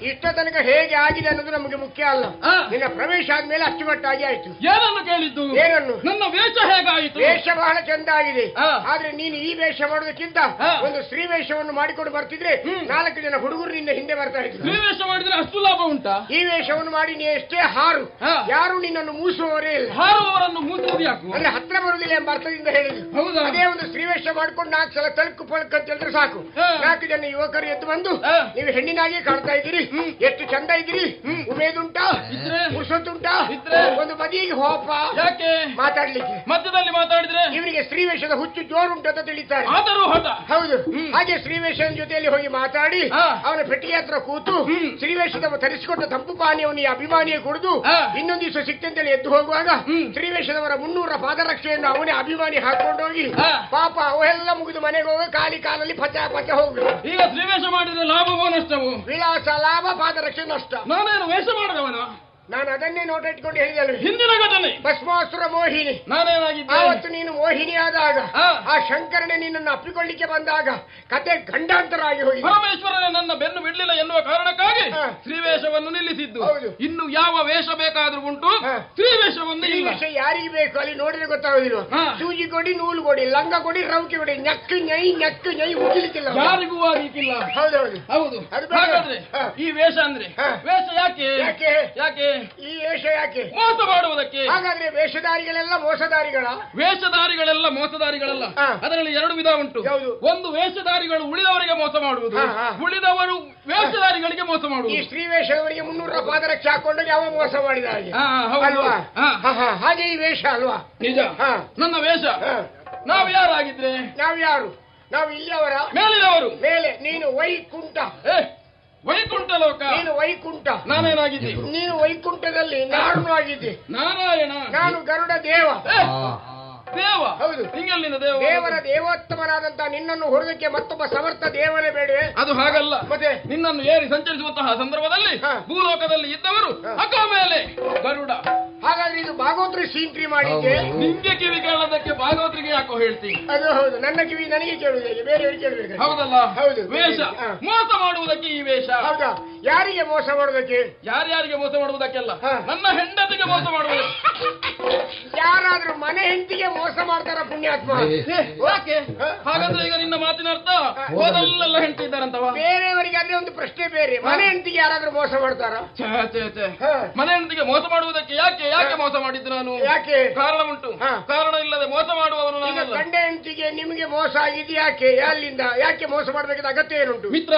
ಇಷ್ಟ ತನಕ ಹೇಗೆ ಆಗಿದೆ ಅನ್ನೋದು ನಮಗೆ ಮುಖ್ಯ ಅಲ್ಲ. ನಿನ್ನ ಪ್ರವೇಶ ಆದ್ಮೇಲೆ ಅಚ್ಚುಕಟ್ಟಾಗಿ ಆಯ್ತು. ಏನನ್ನು ಕೇಳಿದ್ದು? ಏನನ್ನು? ನನ್ನ ವೇಷ ಹೇಗಾಯಿತು? ವೇಷ ಬಹಳ ಚಂದ ಆಗಿದೆ. ಆದ್ರೆ ನೀನು ಈ ವೇಷ ಮಾಡೋದಕ್ಕಿಂತ ಒಂದು ಸ್ತ್ರೀ ವೇಷವನ್ನು ಮಾಡಿಕೊಂಡು ಬರ್ತಿದ್ರೆ 4 ಜನ ಹುಡುಗರು ನಿನ್ನ ಹಿಂದೆ ಬರ್ತಾ ಇದ್ರು. ಸ್ತ್ರೀ ವೇಷ ಮಾಡಿದ್ರೆ ಅಷ್ಟು ಲಾಭ ಉಂಟಾ? ಈ ವೇಷವನ್ನು ಮಾಡಿ ನೀ ಎಷ್ಟೇ ಹಾರು, ಯಾರು ನಿನ್ನನ್ನು ಮೂಸುವವರೇ ಇಲ್ಲ. ಹಾರುವವರನ್ನು ಮೂಸುವುದು ಯಾಕು? ಅಂದ್ರೆ ಹತ್ರ ಬರುವುದಿಲ್ಲ ಎಂಬ ಅರ್ಥದಿಂದ ಹೇಳಿದ್ರು. ಹೌದಾ? ಅದೇ ಒಂದು ಸ್ತ್ರೀ ವೇಷ ಮಾಡ್ಕೊಂಡು 4 ಸಲ ತಳ್ಕು ಪಳ್ಕು ಅಂತ ಹೇಳಿದ್ರೆ ಸಾಕು. 4 ಜನ ಯುವಕರು ಎದ್ದು ಬಂದು ನೀವು ಹೆಣ್ಣಿನಾಗೆ ಕಾಣ್ತಾ ಇದ್ದೀರಿ, ಎಷ್ಟು ಚಂದ ಇದ್ದೀರಿ, ಉಮೇದುಂಟಾ, ಪುರುಷತ್ತುಂಟಾ, ಒಂದು ಬದಿಗೆ ಹೋಪ. ಯಾಕೆ ಮಾತಾಡ್ಲಿಕ್ಕೆ ಮಧ್ಯದಲ್ಲಿ ಮಾತಾಡಿದ್ರೆ ಇವರಿಗೆ ಸ್ತ್ರೀ ವೇಷದ ಹುಚ್ಚು ಜೋರುಂಟು ಅಂತ ತಿಳಿತಾರೆ. ಹೌದು. ಹಾಗೆ ಸ್ತ್ರೀ ವೇಷದ ಜೊತೆಯಲ್ಲಿ ಹೋಗಿ ಮಾತಾಡಿ ಅವನ ಪೆಟ್ಟಿಗೆ ಹತ್ರ ಕೂತು ಸ್ತ್ರೀ ವೇಷದ ತರಿಸಿಕೊಟ್ಟ ತಂಪು ಪಾನೀಯವನ್ನು ಅಭಿಮಾನಿಯ ಕುಡಿದು ಇನ್ನೊಂದು ದಿವಸ ಸಿಕ್ತಂತೇಳಿ ಎದ್ದು ಹೋಗುವಾಗ ಸ್ತ್ರೀ ವೇಷದವರ 300 ಪಾದರಕ್ಷೆಯನ್ನು ಅವನೇ ಅಭಿಮಾನಿ ಹಾಕೊಂಡೋಗಿ ಪಾಪ ಅವೆಲ್ಲ ಮುಗಿದು ಮನೆಗೆ ಹೋಗ ಕಾಲಲ್ಲಿ ಪಚ ಪಚ ಹೋಗ್ಬೇಕು. ಈಗ ಸ್ತ್ರೀ ವೇಷ ಮಾಡಿದ್ರೆ ಲಾಭವೋ ನಷ್ಟವೋ? ವಿಳಾಸ ಲಾಭ, ಪಾದರಕ್ಷೆ ನಷ್ಟ. ನಾನೇನು ವೇಷ ಮಾಡಿದವನ? ನಾನು ಅದನ್ನೇ ನೋಟ ಇಟ್ಕೊಂಡು ಹೇಳಿದಳು. ಹಿಂದಿನ ಘಟನೆ ಭಸ್ಮಾಸುರ ಮೋಹಿನಿ. ನಾನೇನಾಗಿದ್ದೆ ಆವತ್ತು ನೀನು ಮೋಹಿನಿ ಆದಾಗ ಆ ಶಂಕರನೇ ನಿನ್ನನ್ನು ಅಪ್ಪಿಕೊಳ್ಳಿಕ್ಕೆ ಬಂದಾಗ ಕತೆ ಗಂಡಾಂತರ ಆಗಿ ಹೋಗಿ ಪರಮೇಶ್ವರನೇ ನನ್ನ ಬೆನ್ನು ಬಿಡ್ಲಿಲ್ಲ ಎನ್ನುವ ಕಾರಣಕ್ಕಾಗಿ ಸ್ತ್ರೀವೇಷವನ್ನು ನಿಲ್ಲಿಸಿದ್ದು. ಇನ್ನು ಯಾವ ವೇಷ ಬೇಕಾದ್ರೂ ಉಂಟು, ಸ್ತ್ರೀವೇಷವನ್ನು ಈ ವೇಷ ಯಾರಿಗೆ ಬೇಕು ಅಲ್ಲಿ ನೋಡಿದ್ರೆ ಗೊತ್ತಾಗುದಿಲ್ವ? ಸೂಜಿ ಕೊಡಿ, ನೂಲು ಕೊಡಿ, ಲಂಗ ಕೊಡಿ, ರೌಕೆ ಕೊಡಿ, ನಕ್ಕು ñೈ ಉಗಿಲಿಕ್ಕಿಲ್ಲ, ಯಾರಿಗೂ ಆಗಿಕ್ಕಿಲ್ಲ. ಹೌದೌದು ಹೌದು. ಹಾಗಾದ್ರೆ ಈ ವೇಷ ಅಂದ್ರೆ ವೇಷ ಯಾಕೆ ಯಾಕೆ ಈ ವೇಷ ಯಾಕೆ? ಮೋಸ ಮಾಡುವುದಕ್ಕೆ. ಹಾಗಾದ್ರೆ ವೇಷಧಾರಿಗಳೆಲ್ಲ ಮೋಸಧಾರಿಗಳ? ವೇಷಧಾರಿಗಳೆಲ್ಲ ಮೋಸಧಾರಿಗಳಲ್ಲ. ಅದರಲ್ಲಿ 2 ವಿಧ ಉಂಟು. ಒಂದು ವೇಷಧಾರಿಗಳು ಉಳಿದವರಿಗೆ ಮೋಸ ಮಾಡುವುದು, ಉಳಿದವರು ವೇಷಧಾರಿಗಳಿಗೆ ಮೋಸ ಮಾಡುವುದು. ಈ ಸ್ತ್ರೀ ವೇಷದವರಿಗೆ 300 ಪಾದರಕ್ಷೆ ಹಾಕೊಂಡು ಯಾವ ಮೋಸ ಮಾಡಿದ ಹಾಗೆ ಅಲ್ವಾ? ಹಾಗೆ ಈ ವೇಷ ಅಲ್ವಾ? ನಿಜ. ನನ್ನ ವೇಷ. ನಾವು ಯಾರಾಗಿದ್ರೆ? ನಾವು ಇಲ್ಲಿಯವರ, ಮೇಲಿನವರು. ಮೇಲೆ ನೀನು ವೈಕುಂಠ. ವೈಕುಂಠ ಲೋಕ. ನೀನು ವೈಕುಂಠ. ನಾನೇನಾಗಿದ್ದೆ? ನೀನು ವೈಕುಂಠದಲ್ಲಿ ನಾರಾಯಣ ಆಗಿದ್ದೆ. ನಾರಾಯಣ. ನಾನು ಗರುಡ ದೇವ. ದೇವ? ಹೌದು. ಹಿಂಗಲ್ಲಿನ ದೇವ? ದೇವರ ದೇವೋತ್ತಮನಾದಂತಹ ನಿನ್ನನ್ನು ಹೊರದಕ್ಕೆ ಮತ್ತೊಬ್ಬ ಸಮರ್ಥ ದೇವರೇ ಬೇಡವೆ? ಅದು ಹಾಗಲ್ಲ. ಮತ್ತೆ ನಿನ್ನನ್ನು ಏರಿ ಸಂಚರಿಸುವಂತಹ ಸಂದರ್ಭದಲ್ಲಿ ಭೂಲೋಕದಲ್ಲಿ ಇದ್ದವರು ಅಕ್ಕ ಮೇಲೆ ಗರುಡ. ಹಾಗಾದ್ರೆ ಇದು ಭಾಗವತ್ರಿ ಸೀಂಟ್ರಿ ಮಾಡಿದ್ದೆ. ನಿಂಗೆ ಕಿವಿ ಕೇಳೋದಕ್ಕೆ ಭಾಗವತ್ರಿಗೆ ಯಾಕೋ ಹೇಳ್ತೀನಿ? ಅದು ಹೌದು. ನನ್ನ ಕಿವಿ ನನಗೆ ಕೇಳುವುದಿಲ್ಲ, ಬೇರೆಯವರಿಗೆ ಕೇಳಬೇಕು. ಹೌದಲ್ಲ? ಹೌದು. ವೇಷ ಮೋಸ ಮಾಡುವುದಕ್ಕೆ ಈ ವೇಷ. ಹೌದಾ? ಯಾರಿಗೆ ಮೋಸ ಮಾಡುವುದಕ್ಕೆ? ಯಾರ್ಯಾರಿಗೆ ಮೋಸ ಮಾಡುವುದಕ್ಕೆಲ್ಲ. ನನ್ನ ಹೆಂಡತಿಗೆ ಮೋಸ ಮಾಡುವುದಕ್ಕೆ. ಯಾರಾದ್ರೂ ಮನೆ ಹೆಂಡತಿಗೆ ಮೋಸ ಮಾಡ್ತಾರ ಪುಣ್ಯಾತ್ಮ? ಯಾಕೆ ಹಾಗಂದ್ರೆ ಈಗ ನಿನ್ನ ಮಾತಿನ ಅರ್ಥ ಹೋದಲ್ಲೆಲ್ಲ ಹೆಂಡತಿ ಇದ್ದಾರಂತವ? ಬೇರೆಯವರಿಗೆ ಅದೇ ಒಂದು ಪ್ರಶ್ನೆ ಬೇರೆ, ಮನೆ ಹೆಂಡತಿಗೆ ಯಾರಾದ್ರೂ ಮೋಸ ಮಾಡ್ತಾರ? ಮನೆ ಹೆಂಡತಿಗೆ ಮೋಸ ಮಾಡುವುದಕ್ಕೆ ಯಾಕೆ ಯಾಕೆ ಮೋಸ ಮಾಡಿದ್ದು ನಾನು? ಯಾಕೆ? ಕಾರಣ ಉಂಟು. ಕಾರಣ ಇಲ್ಲದೆ ಮೋಸ ಮಾಡುವವನು ನಾನು. ಗಂಡ ಹೆಂಡತಿಗೆ ನಿಮಗೆ ಮೋಸ ಆಗಿದೆ ಯಾಕೆ? ಅಲ್ಲಿಂದ ಯಾಕೆ ಮೋಸ ಮಾಡಬೇಕಾದ ಅಗತ್ಯ ಏನುಂಟು? ಮಿತ್ರ,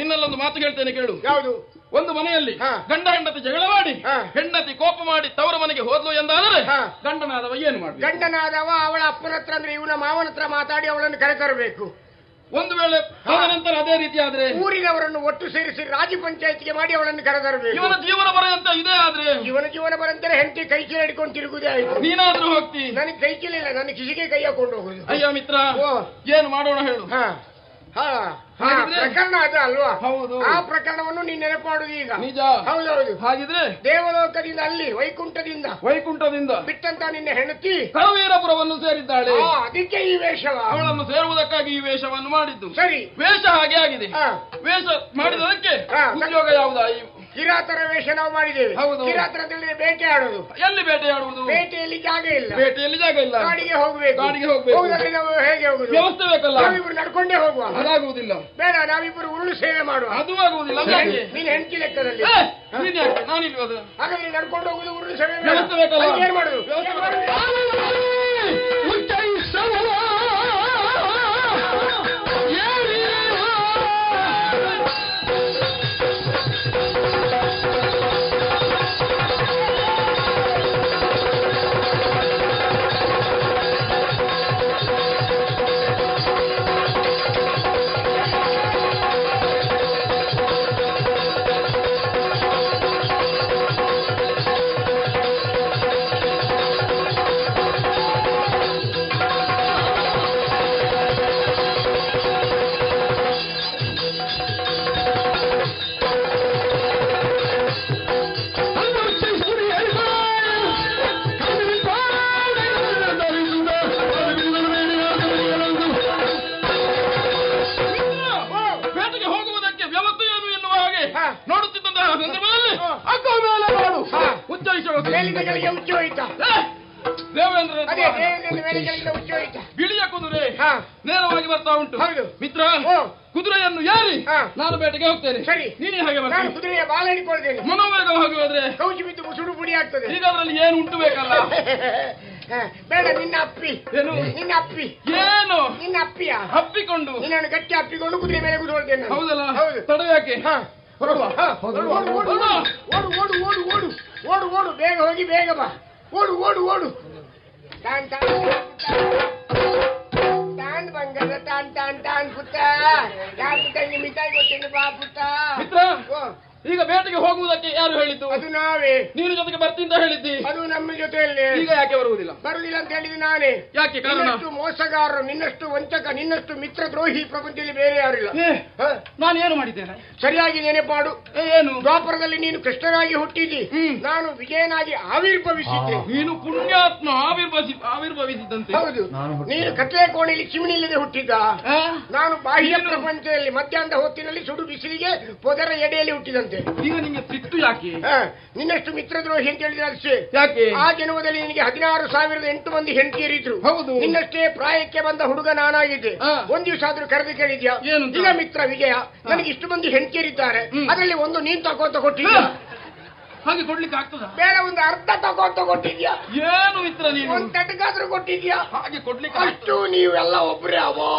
ನಿನ್ನಲ್ಲೊಂದು ಮಾತು ಹೇಳ್ತೇನೆ ಕೇಳು. ಯಾವುದು? ಒಂದು ಮನೆಯಲ್ಲಿ ಗಂಡ ಹೆಂಡತಿ ಜಗಳ ಮಾಡಿ ಹೆಂಡತಿ ಕೋಪ ಮಾಡಿ ತವರ ಮನೆಗೆ ಹೋದ್ಲು ಎಂದಾದರೆ ಗಂಡನಾದವ ಏನು ಮಾಡಿ? ಗಂಡನಾದವ ಅವಳ ಅಪ್ಪನ ಹತ್ರ ಅಂದ್ರೆ ಇವನ ಮಾವನ ಹತ್ರ ಮಾತಾಡಿ ಅವಳನ್ನು ಕರೆತರಬೇಕು. ಒಂದು ವೇಳೆ ನಂತರ ಅದೇ ರೀತಿ ಆದ್ರೆ ಊರಿನವರನ್ನು ಒಟ್ಟು ಸೇರಿಸಿ ರಾಜ್ಯ ಪಂಚಾಯತ್ಗೆ ಮಾಡಿ ಅವಳನ್ನು ಕರೆತರಬೇಕು. ಇವನ ಜೀವನ ಬರೆಯಂತ ಇದೇ ಆದ್ರೆ ಇವನ ಜೀವನ ಬರಂತಾರೆ ಹೆಂಡತಿ ಕೈ ಚೀಲ ಹಿಡ್ಕೊಂಡು ತಿರುಗುದೇ ಆಯ್ತು. ನೀನಾದ್ರೂ ಹೋಗ್ತಿ? ನನಗೆ ಕೈ ಚೀಲ ಇಲ್ಲ, ನನ್ನ ಕಿಸಿಗೆ ಕೈ ಹಾಕೊಂಡು ಹೋಗುದು. ಅಯ್ಯ ಮಿತ್ರ, ಏನು ಮಾಡೋಣ ಹೇಳು? ಪ್ರಕರಣ ಅದು ಅಲ್ವಾ? ಹೌದು. ಆ ಪ್ರಕರಣವನ್ನು ನೀನ್ ನೆನಪು ಮಾಡುದು ಈಗ. ನಿಜ. ಹೌದೌದು. ಹಾಗಿದ್ರೆ ದೇವಲೋಕದಿಂದ ಅಲ್ಲಿ ವೈಕುಂಠದಿಂದ ಬಿಟ್ಟಂತ ನಿನ್ನ ಹೆಂಡತಿ ಕಳವೀರಪುರವನ್ನು ಸೇರಿದ್ದಾಳೆ. ಅದಕ್ಕೆ ಈ ವೇಷವ. ಅವಳನ್ನು ಸೇರುವುದಕ್ಕಾಗಿ ಈ ವೇಷವನ್ನು ಮಾಡಿದ್ದು. ಸರಿ, ವೇಷ ಹಾಗೆ ಆಗಿದೆ. ವೇಷ ಮಾಡಿದದಕ್ಕೆ ಉದ್ಯೋಗ ಯಾವುದಾ? ಕಿರಾತರ ವೇಷ ನಾವು ಮಾಡಿದ್ದೇವೆ. ಕಿರಾತರ ಅಂತ ಹೇಳಿದ್ರೆ ಬೇಟೆ ಆಡುದು. ಎಲ್ಲಿ ಬೇಟೆ ಆಡುವುದು? ಬೇಟೆಯಲ್ಲಿ ಜಾಗ ಇಲ್ಲ. ಕಾಡಿಗೆ ಹೋಗ್ಬೇಕು. ಹೋಗುದಾದ್ರೆ ನಾವು ಹೇಗೆ ಹೋಗುದು? ವ್ಯವಸ್ಥೆ ಬೇಕಲ್ಲ. ನಾವಿಬ್ರು ನಡ್ಕೊಂಡೇ ಹೋಗುವ. ಅದಾಗುವುದಿಲ್ಲ. ಬೇಡ, ನಾವಿಬ್ರು ಉರುಳು ಸೇವೆ ಮಾಡುವ. ಅದು ಆಗುವುದಿಲ್ಲ. ನೀನ್ ಹೆಂಡತಿ ಲೆಕ್ಕದಲ್ಲಿ ನಾನಿಲ್ವದು. ಹಾಗಾದ್ರೆ ನಡ್ಕೊಂಡು ಹೋಗುದು, ಉರುಳು ಸೇವೆ ವ್ಯವಸ್ಥೆ ಬೇಕಲ್ಲ. ಏನ್ ಮಾಡುದು? ಬಿಳಿಯ ಕುದುರೆ ನೇರವಾಗಿ ಬರ್ತಾ ಉಂಟು. ಮಿತ್ರ, ಕುದುರೆಯನ್ನು ಏರಿ ನಾನು ಬೇಟೆಗೆ ಹೋಗ್ತೇನೆ. ಸರಿ, ನೀನೇ ಹಾಗೆ ನಾನು ಕುದುರೆಯ ಬಾಲ ಹಿಡ್ಕೊಳ್ತೇನೆ. ಮನೋವೇಗವಾಗಿ ಹೋದ್ರೆ ಕೌಚಿ ಬಿದ್ದು ಸುಡು ಪುಡಿ ಆಗ್ತದೆ. ಈಗ ಅದರಲ್ಲಿ ಏನು ಉಂಟು ಬೇಕಲ್ಲ? ಬೇಡ, ನಿನ್ನ ಅಪ್ಪಿ. ಏನು ನಿನ್ನ ಅಪ್ಪಿ? ಏನು ನಿನ್ನ ಅಪ್ಪಿಯ? ಅಪ್ಪಿಕೊಂಡು ನಿನ್ನನ್ನು ಗಟ್ಟಿ ಅಪ್ಪಿಕೊಂಡು ಕುದುರೆ ಮೇಲೆ ಕೂತ್ಕೊಳ್ತೇನೆ. ಹೌದಲ್ಲ? ತಡ ಯಾಕೆ? ಓಡು ಓಡು ಓಡು, ಬೇಗ ಹೋಗಿ ಬೇಗ ಬಾ. ಓಡು ಓಡು ಓಡು. ಟಾನ್ ಟಾನ್ ಟಾನ್ ಬಂಗದ ಟಾನ್ ಟಾನ್ ಟಾನ್ ಪುಟ್ಟ. ಯಾರು ಪುಟ್ಟಂಗೆ ಮಿಠಾಯಿ ಕೊಟ್ಟೇನೆ ಬಾ ಪುಟ್ಟ. ಮಿತ್ರ, ಈಗ ಬೇಟೆಗೆ ಹೋಗುವುದಕ್ಕೆ ಯಾರು ಹೇಳಿದ್ದು? ಅದು ನಾವೇ. ನೀನು ಜೊತೆಗೆ ಬರ್ತೀನಿ ಅಂತ ಹೇಳಿದ್ದಿ. ಅದು ನಮ್ಮ ಜೊತೆಯಲ್ಲಿ. ಈಗ ಯಾಕೆ ಬರುವುದಿಲ್ಲ ಅಂತ ಹೇಳಿದ್ದು ನಾನೇ. ಯಾಕೆ? ನಿನ್ನಷ್ಟು ಮೋಸಗಾರರು, ನಿನ್ನಷ್ಟು ವಂಚಕ, ನಿನ್ನಷ್ಟು ಮಿತ್ರ ದ್ರೋಹಿ ಪ್ರಪಂಚದಲ್ಲಿ ಬೇರೆ ಯಾರಿಲ್ಲ. ನಾನು ಏನು ಮಾಡಿದ್ದೇನೆ? ಸರಿಯಾಗಿ ನೆನೆಪಾಡು. ಏನು? ದ್ವಾಪರದಲ್ಲಿ ನೀನು ಕೃಷ್ಣನಾಗಿ ಹುಟ್ಟಿದಿ, ನಾನು ವಿಜಯನಾಗಿ ಆವಿರ್ಭವಿಸಿದ್ದೆ. ನೀನು ಪುಣ್ಯಾತ್ಮ ಆವಿರ್ಭವಿಸಿದಂತೆ. ಹೌದು, ನೀನು ಕತ್ಲೆ ಕೋಣೆಯಲ್ಲಿ ಚಿಮಣಿ ಇಲ್ಲದೆ ಹುಟ್ಟಿದ್ದ. ನಾನು ಬಾಹ್ಯ ಪ್ರಪಂಚದಲ್ಲಿ ಮಧ್ಯಾಹ್ನದ ಹೊತ್ತಿನಲ್ಲಿ ಸುಡು ಬಿಸಿಲಿಗೆ ಪೊದರ ಎಡೆಯಲ್ಲಿ ಹುಟ್ಟಿದಂತೆ. ಈಗ ನಿಮಗೆ ಸಿಟ್ಟು ಯಾಕೆ? ನಿನ್ನಷ್ಟು ಮಿತ್ರದ್ರೋಹಿ ಅಂತ ಹೇಳಿದ್ರೆ ಅಷ್ಟೇ. ಯಾಕೆ? ಆ ಜನ್ಮದಲ್ಲಿ ನಿನಗೆ 16,008 ಮಂದಿ ಹೆಂಡತಿಯರಿದ್ರು. ಹೌದು. ನಿನ್ನಷ್ಟೇ ಪ್ರಾಯಕ್ಕೆ ಬಂದ ಹುಡುಗ ನಾನಾಗಿದ್ದೆ. ಒಂದ್ ದಿವಸ ಆದ್ರೂ ಕರೆದು ಕೇಳಿದ್ಯಾ? ಈಗ ಮಿತ್ರ ವಿಜಯ, ನನಗೆ ಇಷ್ಟು ಮಂದಿ ಹೆಂಡತಿಯರಿದ್ದಾರೆ, ಅದರಲ್ಲಿ ಒಂದು ನೀನ್ ತಗೋತ ಕೊಟ್ಟಿದ್ಯಾ? ಹಾಗೆ ಕೊಡ್ಲಿಕ್ಕೆ ಆಗ್ತದ? ಬೇರೆ ಒಂದು ಅರ್ಧ ತಗೋತ ಕೊಟ್ಟಿದ್ಯಾ? ಏನು ಮಿತ್ರ, ನೀನು ಒಂದು ತಟಕಾದ್ರೂ ಕೊಟ್ಟಿದ್ಯಾ? ಹಾಗೆ ಕೊಡ್ಲಿಕ್ಕೆ ಅಷ್ಟು ನೀವೆಲ್ಲ ಒಬ್ರೇ ಅವೋ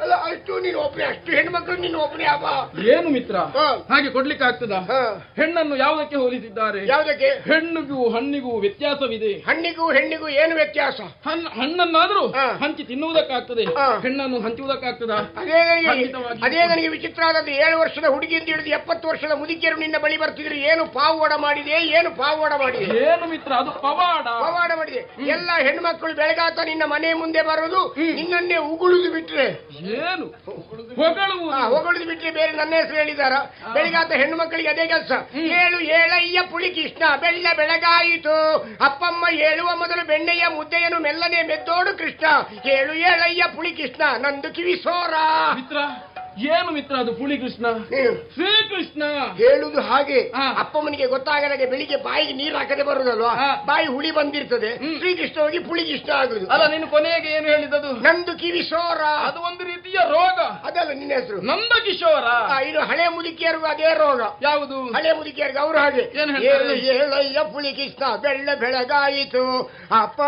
ಅಲ್ಲ, ಅಷ್ಟು ನೀನು ಒಬ್ಬನೇ, ಅಷ್ಟು ಹೆಣ್ಮಕ್ಳು ನೀನು ಒಬ್ಬನೇ ಅವ. ಏನು ಮಿತ್ರ, ಹಾಗೆ ಕೊಡ್ಲಿಕ್ಕೆ ಆಗ್ತದ? ಹೆಣ್ಣನ್ನು ಯಾವುದಕ್ಕೆ ಹೋಲಿಸಿದ್ದಾರೆ? ಯಾವುದಕ್ಕೆ? ಹೆಣ್ಣಿಗೂ ಹಣ್ಣಿಗೂ ವ್ಯತ್ಯಾಸವಿದೆ. ಹಣ್ಣಿಗೂ ಹೆಣ್ಣಿಗೂ ಏನು ವ್ಯತ್ಯಾಸ? ಹಣ್ಣನ್ನಾದ್ರೂ ಹಂಚಿ ತಿನ್ನುವುದಕ್ಕಾಗ್ತದೆ, ಹೆಣ್ಣನ್ನು ಹಂಚುವುದಕ್ಕಾಗ್ತದ? ಅದೇ ನನಗೆ ವಿಚಿತ್ರ ಆದದ್ದು. 7 ವರ್ಷದ ಹುಡುಗಿಯಿಂದ ಹಿಡಿದು 70 ವರ್ಷದ ಮುದುಕಿಯರು ನಿನ್ನ ಬಳಿ ಬರ್ತಿದ್ರು. ಏನು ಪಾವಡ ಮಾಡಿದೆ, ಏನು ಪಾವಡ ಮಾಡಿದೆ? ಏನು ಮಿತ್ರ, ಅದು ಪವಾಡ ಮಾಡಿದೆ. ಎಲ್ಲ ಹೆಣ್ಮಕ್ಳು ಬೆಳಗಾತ ನಿನ್ನ ಮನೆ ಮುಂದೆ ಬರೋದು, ನಿನ್ನನ್ನೇ ಉಗುಳುದು ಬಿಟ್ರೆ. ಏನು ಹೊಗಳುದು ಬಿಟ್ರೆ ಬೇರೆ ನನ್ನ ಹೆಸರು ಹೇಳಿದಾರ? ಬೆಳಿಗಾತ ಹೆಣ್ಣು ಮಕ್ಕಳಿಗೆ ಅದೇ ಕೆಲಸ. ಏಳು ಏಳಯ್ಯ ಪುಳಿ ಕೃಷ್ಣ, ಬೆಳ್ಳ ಬೆಳಗಾಯಿತು, ಅಪ್ಪಮ್ಮ ಹೇಳುವ ಮೊದಲು ಬೆಣ್ಣೆಯ ಮುದ್ದೆಯನ್ನು ಮೆಲ್ಲನೆ ಮೆದ್ದೋಡು ಕೃಷ್ಣ, ಏಳು ಏಳಯ್ಯ ಪುಳಿ ಕೃಷ್ಣ, ನಂದು ಕಿವಿಸೋರ. ಮಿತ್ರ, ಏನು ಮಿತ್ರ ಅದು ಪುಳಿ ಕೃಷ್ಣ ಶ್ರೀಕೃಷ್ಣ ಹೇಳುದು ಹಾಗೆ. ಅಪ್ಪಮ್ಮನಿಗೆ ಗೊತ್ತಾಗದಾಗೆ ಬೆಳಿಗ್ಗೆ ಬಾಯಿಗೆ ನೀರು ಹಾಕದೆ ಬರುದಲ್ವಾ, ಬಾಯಿ ಹುಳಿ ಬಂದಿರ್ತದೆ, ಶ್ರೀಕೃಷ್ಣ ಹೋಗಿ ಪುಳಿ ಕೃಷ್ಣ ಆಗುದು. ಅಲ್ಲ ನೀನು ಕೊನೆಗೆ ಏನು ಹೇಳಿದದು? ನಂದು ಕಿವಿಶೋರ. ಅದು ಒಂದು ರೀತಿಯ ರೋಗ. ಅದಲ್ಲ ನಿನ್ನ ಹೆಸರು ನಂದ ಕಿಶೋರ. ಇದು ಹಳೆ ಮುದುಕಿಯರಿಗೂ ಅದೇ ರೋಗ. ಯಾವುದು? ಹಳೆ ಮುದುಕಿಯರಿಗೆ ಅವರು ಹಾಗೆ ಹೇಳಯ್ಯ ಪುಳಿ ಕೃಷ್ಣ ಬೆಳಗಾಯಿತು ಅಪ್ಪ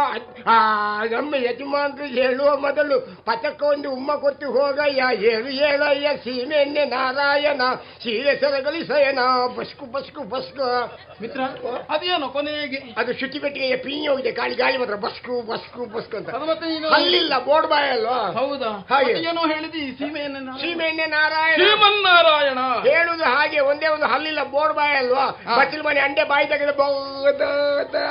ನಮ್ಮ ಯಜಮಾನ್ರು ಹೇಳುವ ಮೊದಲು ಪತಕ ಒಂದು ಉಮ್ಮ ಕೊಟ್ಟು ಹೋಗಯ್ಯ, ಹೇಳಯ್ಯ ಸೀಮೆಣ್ಣೆ ನಾರಾಯಣ ಸೀರೆ ಸರಗಳಿಸಯನ ಬಸ್ಕು ಬಸ್ಕು ಬಸ್ಕು. ಮಿತ್ರ ಅದೇನೋ ಕೊನೆಗೆ ಅದು ಶುಚಿ ಪೆಟ್ಟಿಗೆಯ ಪಿಂಗ್ ಹೋಗಿದೆ, ಗಾಳಿ ಗಾಳಿ ಮಾತ್ರ ಬಸ್ಕು ಬಸ್ಕು ಬಸ್ಕು ಅಂತ. ಅಲ್ಲಿಲ್ಲ ಬೋರ್ಡ್ ಬಾಯ್ ಅಲ್ವಾ? ಹೌದಾ? ಹಾಗೆ ಏನೋ ಹೇಳಿದಿ ಸೀಮೆಣ್ಣೆ ನಾರಾಯಣ ಶ್ರೀಮನ್ನಾರಾಯಣ ಹೇಳುದು ಹಾಗೆ. ಒಂದೇ ಒಂದು ಹಲ್ಲಿಲ್ಲ ಬೋರ್ಡ್ ಬಾಯ್ ಅಲ್ವಾ? ಬಚ್ಚಲು ಮನೆ ಅಂಡೆ ಬಾಯಿ ತೆಗೆದ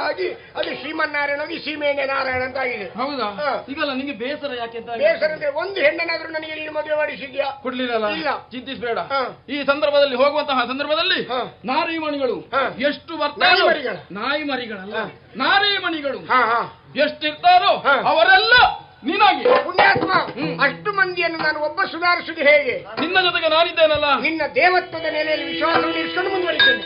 ಆಗಿ ಅದು ಶ್ರೀಮನ್ನಾರಾಯಣ ಹೋಗಿ ಸೀಮೆಣ್ಣೆ ನಾರಾಯಣ ಅಂತ ಆಗಿದೆ. ಹೌದಾ? ಈಗಲ್ಲ ನಿಮಗೆ ಬೇಸರ ಯಾಕೆ ಅಂತ? ಬೇಸರ ಅಂದ್ರೆ ಒಂದು ಹೆಣ್ಣನಾದ್ರೂ ನನಗೆ ನೀನು ಮದುವೆ ಮಾಡಿಸಿದ್ಯಾ? ಕೊಡ್ಲಿಲ್ಲ. ಇಲ್ಲ ಚಿಂತಿಸಬೇಡ. ಈ ಸಂದರ್ಭದಲ್ಲಿ ಹೋಗುವಂತಹ ಸಂದರ್ಭದಲ್ಲಿ ನಾರಿಮಣಿಗಳು ಎಷ್ಟು ಬರ್ತಾರೆ, ನಾಯಿ ಮರಿಗಳಲ್ಲ ನಾರಿಮಣಿಗಳು ಎಷ್ಟಿರ್ತಾರೋ ಅವರೆಲ್ಲ ನಿನಗೆ ಪುಣ್ಯಾತ್ಮ. ಅಷ್ಟು ಮಂದಿಯನ್ನು ನಾನು ಒಬ್ಬ ಸುಧಾರಿಸುವುದು ಹೇಗೆ? ನಿನ್ನ ಜೊತೆಗೆ ನಾನಿದ್ದೇನಲ್ಲ. ನಿನ್ನ ದೇವತ್ವದ ನೆಲೆಯಲ್ಲಿ ವಿಶ್ವಾಸವನ್ನು ಇರಿಸಿಕೊಂಡು ಮುಂದುವರಿದ್ದೇನೆ.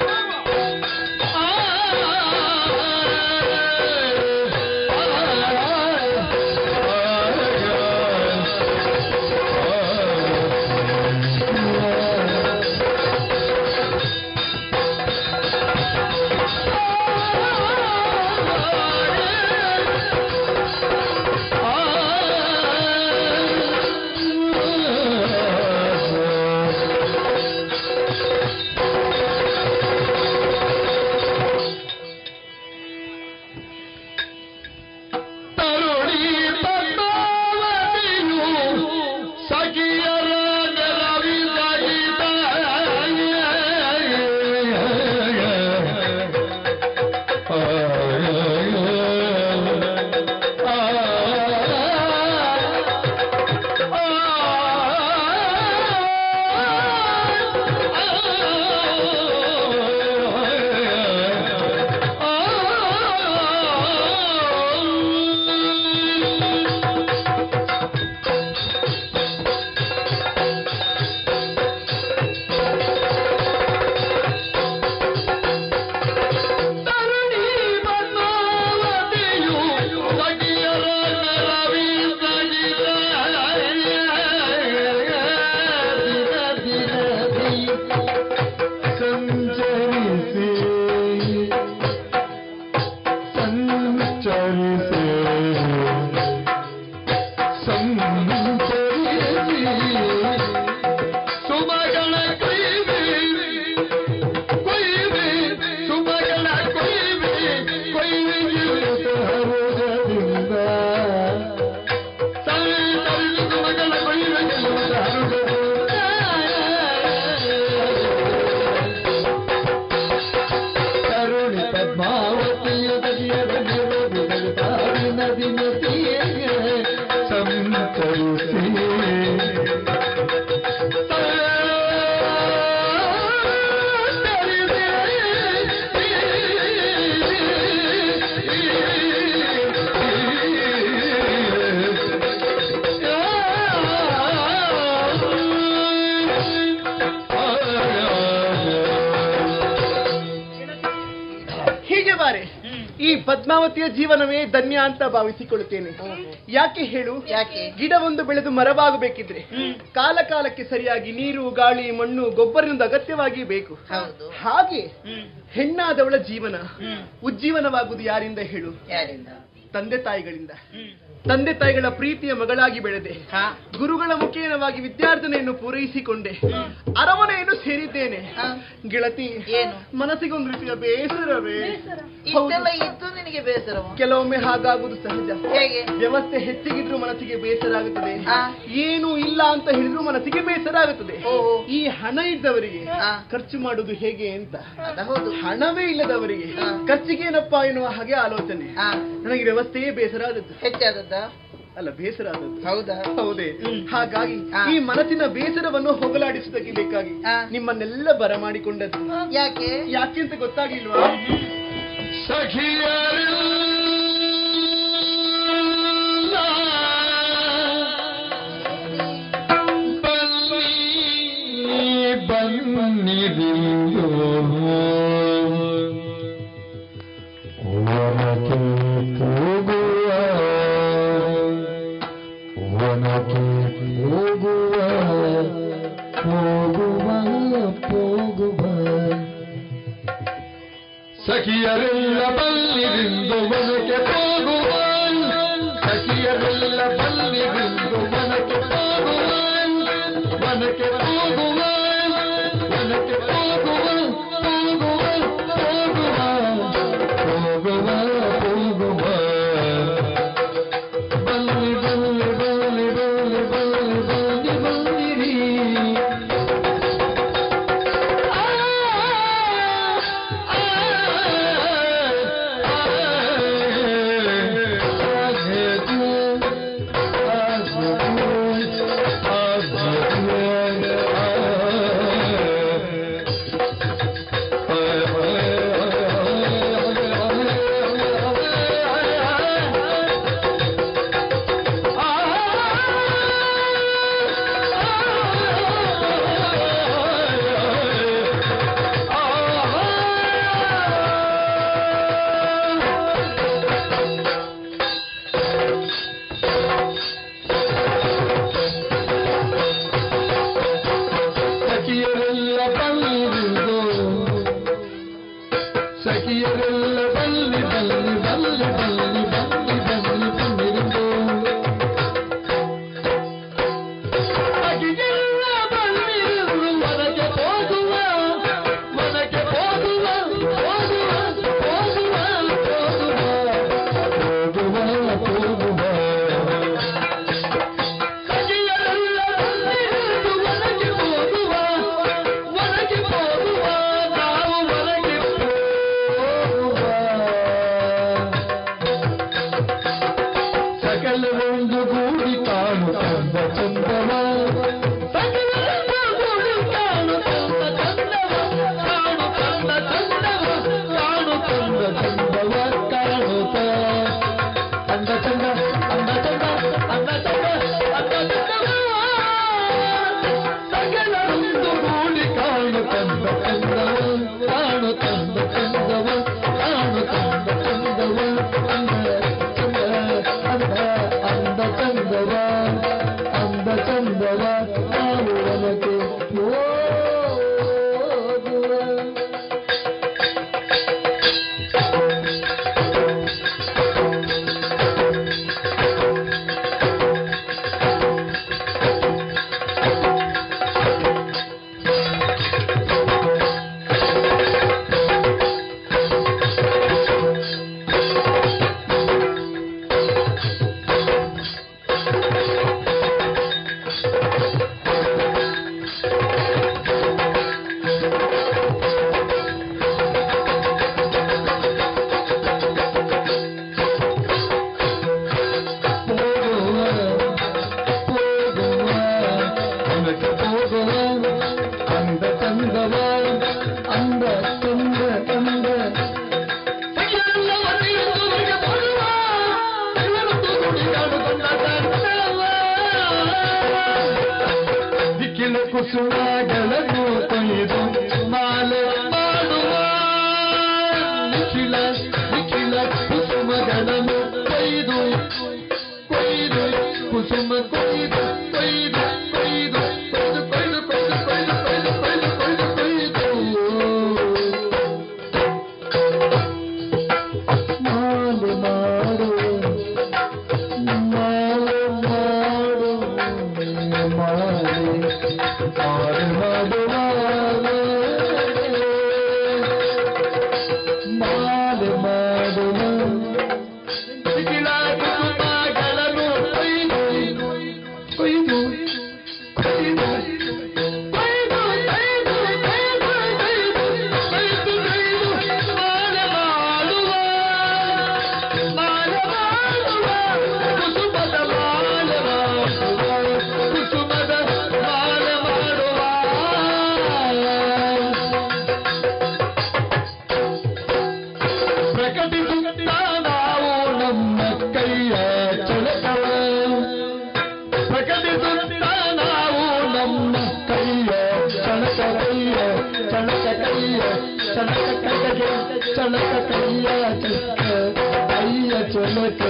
ಈ ಪದ್ಮಾವತಿಯ ಜೀವನವೇ ಧನ್ಯ ಅಂತ ಭಾವಿಸಿಕೊಳ್ಳುತ್ತೇನೆ. ಯಾಕೆ ಹೇಳು? ಗಿಡವೊಂದು ಬೆಳೆದು ಮರವಾಗಬೇಕಿದ್ರೆ ಕಾಲ ಕಾಲಕ್ಕೆ ಸರಿಯಾಗಿ ನೀರು, ಗಾಳಿ, ಮಣ್ಣು, ಗೊಬ್ಬರದಿಂದ ಅಗತ್ಯವಾಗಿ ಬೇಕು. ಹಾಗೆ ಹೆಣ್ಣಾದವಳ ಜೀವನ ಉಜ್ಜೀವನವಾಗುವುದು ಯಾರಿಂದ ಹೇಳು? ತಂದೆ ತಾಯಿಗಳಿಂದ. ತಂದೆ ತಾಯಿಗಳ ಪ್ರೀತಿಯ ಮಗಳಾಗಿ ಬೆಳೆದೆ, ಗುರುಗಳ ಮುಖೇನವಾಗಿ ವಿದ್ಯಾರ್ಥನೆಯನ್ನು ಪೂರೈಸಿಕೊಂಡೆ, ಅರಮನೆಯನ್ನು ಸೇರಿದ್ದೇನೆ. ಗೆಳತಿ, ಮನಸ್ಸಿಗೊಂದು ರೀತಿಯ ಬೇಸರವೇ. ಕೆಲವೊಮ್ಮೆ ಹಾಗಾಗುವುದು ಸಹಜ. ವ್ಯವಸ್ಥೆ ಹೆಚ್ಚಿಗಿದ್ರೂ ಮನಸ್ಸಿಗೆ ಬೇಸರ ಆಗುತ್ತದೆ, ಏನು ಇಲ್ಲ ಅಂತ ಹೇಳಿದ್ರು ಮನಸ್ಸಿಗೆ ಬೇಸರ ಆಗುತ್ತದೆ. ಈ ಹಣ ಇದ್ದವರಿಗೆ ಖರ್ಚು ಮಾಡುವುದು ಹೇಗೆ ಅಂತ, ಹಣವೇ ಇಲ್ಲದವರಿಗೆ ಖರ್ಚಿಗೇನಪ್ಪ ಎನ್ನುವ ಹಾಗೆ ಆಲೋಚನೆ. ನನಗೆ ವ್ಯವಸ್ಥೆಯೇ ಬೇಸರ ಆದದ್ದು. ಹೆಚ್ಚಾದದ್ದ ಅಲ್ಲ, ಬೇಸರ ಆದದ್ದು. ಹೌದಾ? ಹೌದೇ. ಹಾಗಾಗಿ ಈ ಮನಸ್ಸಿನ ಬೇಸರವನ್ನು ಹೋಗಲಾಡಿಸುವುದಕ್ಕೆ ಬೇಕಾಗಿ ನಿಮ್ಮನ್ನೆಲ್ಲ ಬರಮಾಡಿಕೊಂಡದ್ದು. ಯಾಕೆ ಅಂತ ಗೊತ್ತಾಗಿಲ್ವಾ? ಸಖಿಯರು ಸಖಿಯರೆಲ್ಲ ಬಲ್ಲಿರಿಂದು ಮನಕ್ಕೆ ಹೋಗುವ ಸಖಿಯರೆಲ್ಲ ಬಲ್ಲಿರಿಂದು ಮನಕ್ಕೆ ಹೋಗುವ ಮನಕ್ಕೆ ಹೋಗುವ ಮನಕ್ಕೆ ಹೋಗುವ ಹೋಗುವ ಹೋಗುವ ಹೋಗುವ ಬಲ್ಲಿ ಬಲ್ಲಿ ಬಲ್ಲಿ ಬಲ್ಲಿ ಬಲ್ಲಿ ಬಲ್ಲಿ ಬಲ್ಲಿರಿ ಸಖಿಯರೆಲ್ಲ ಬಲ್ಲಿ ಬಲ್ಲಿ ಬಲ್ಲಿ ಬಲ್ಲಿ ಬಲ್ಲಿ ಬಲ್ಲಿ ಬಂದಿರುವುದು ಸಖಿಯರೆಲ್ಲ ಬಲ್ಲಿರುವುದು ಮನಕ್ಕೆ ಹೋಗುವ ಮನಕ್ಕೆ ಹೋಗುವ ಹೋಗುವ ಹೋಗುವ ಹೋಗುವ ಹೋಗುವ ಸಖಿಯರೆಲ್ಲ ಬಲ್ಲಿರುವುದು ಮನಕ್ಕೆ ಹೋಗುವ ಮನಕ್ಕೆ ಹೋಗುವ ನಾವು ಮನಕ್ಕೆ ಸಕಲರೊಂದು ಗೂಡಿ ಕಾಣು ತಂದ ಚಂದವ ಸಕಲರೊಂದು ಗೂಡಿ ಕಾಣು ತಂದ ಚಂದವ ಕಾಣು ತಂದ ಚಂದವ ಕಾಣು ತಂದ ಚಂದವ ಕಾಣುತ್ತ ಅಂದ ಚಂದ ಅಂದ ಚಂದ ಅಂದ ಚಂದ ಅಂದ ಚಂದವ ಸಕಲರೊಂದು ಗೂಡಿ ಕಾಣು ತಂದ ಚಂದವ ಕಾಣು ತಂದ ಚಂದವ ಕಾಣು ತಂದ ಚಂದವ ಅಂದ ಚಂದವ ಅಂದ ಚಂದವ ನಾವು ಒನಕೆ ಹೋಗುವ ಕುಸುಮಗಳನ್ನು ಕೊಯ್ದು ಮಾಲೆ ಮಾಡುವ ನಿಖಿಲ ನಿಖಿಲ ಕುಸುಮಗಳನ್ನು ಕೊಯ್ದು ಕೊಯ್ದು ಕುಸುಮ ಕೊಯ್ದು ಕೊಯ್ದು ಕೊಯ್ದು ಕೊಯ್ದು ಕೊಯ್ದು ಕೊಯ್ದು ಕೊಯ್ದು ಕೊಯ್ದು ಕೊಯ್ದು ಕೊಯ್ದು ಕೊಯ್ದು ಮಾಲೆ ಮಾಡು ಮಾಲೆ ಮಾಡು ಮಾಲೆ ಮಾಲೆ ಮಾಡುವ ಸಿಗಿಲ ಕುಸುಮಗಳನ್ನು ಕೊಯ್ದು ಕೊಯ್ದು ಕೊಯ್ದು ಕೊಯ್ದು ಕೊಯ್ದು ಕೊಯ್ದು ಕೊಯ್ದು ಕೊಯ್ದು ಮಾಲೆ ಮಾಡುವ ಮಾಲೆ ಮಾಡುವ ಕುಸುಮದ ಮಾಲೆ ಮಾಡುವ ಕುಸುಮದ ಮಾಲೆ ಮಾಡುವ ಪ್ರಕಟಿಸುತ್ತ ನಾವು ನಮ್ಮ ಕೈಯ ಚಳಕವ ಪ್ರಕಟಿಸುತ್ತ ನಾವು ನಮ್ಮ ಕೈಯ ಚಳಕ ಕೈಯ ಚಳಕ ಕೈಯ ಚಳಕ ಕೈಗೆ ಚಳಕ ಕೈಯ ಚಳಕ ಕೈಯ ಚಳಕ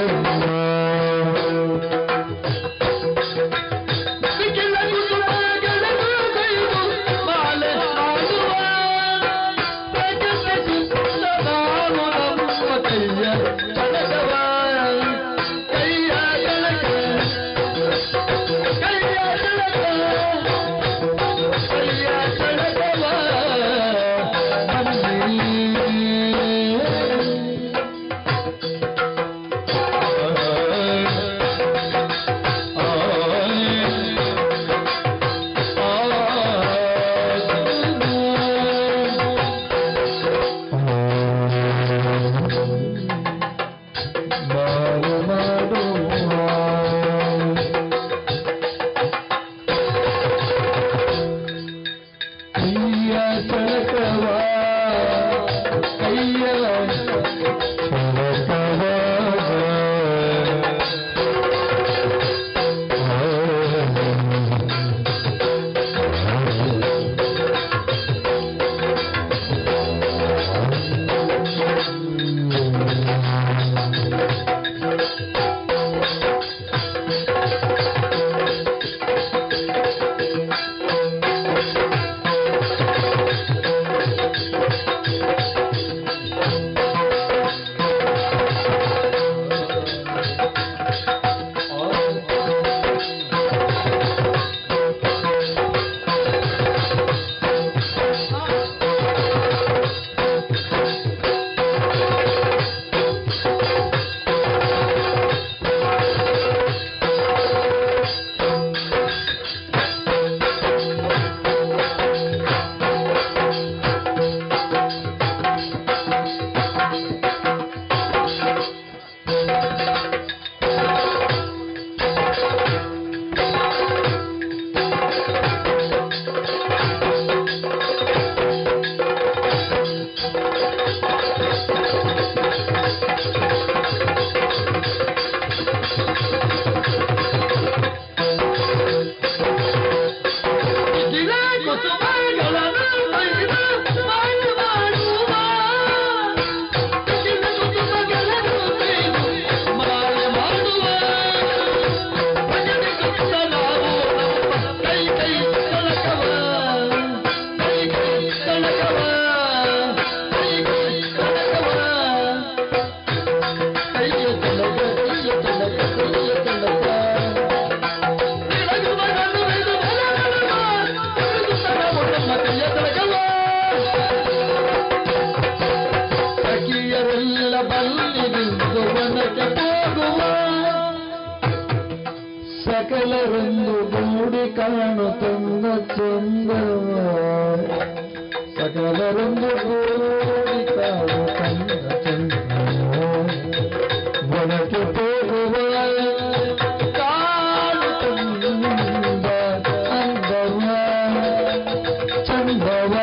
ಮಾಲೆ ಮಾಡುವ ಪ್ರಕಟಿಸುತ್ತ ನಾವು ಸಕಲರನ್ನು ಗೂಡಿ ಕಾಣುತ್ತಂದ ಚಂದವ ಸಕಲರನ್ನು ಗೂಡಿ ಕಾಣುತ್ತಂದ ಚಂದವ ಒಳಗೆ ಹೋಗುವ ಕಾಣುತ್ತಂದ ಅಂದವ ಚಂದವ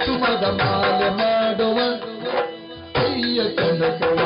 ಸುಮದ ಮಾಲೆ ಮಾಡುವ ಕೈಯ ಕನಕವ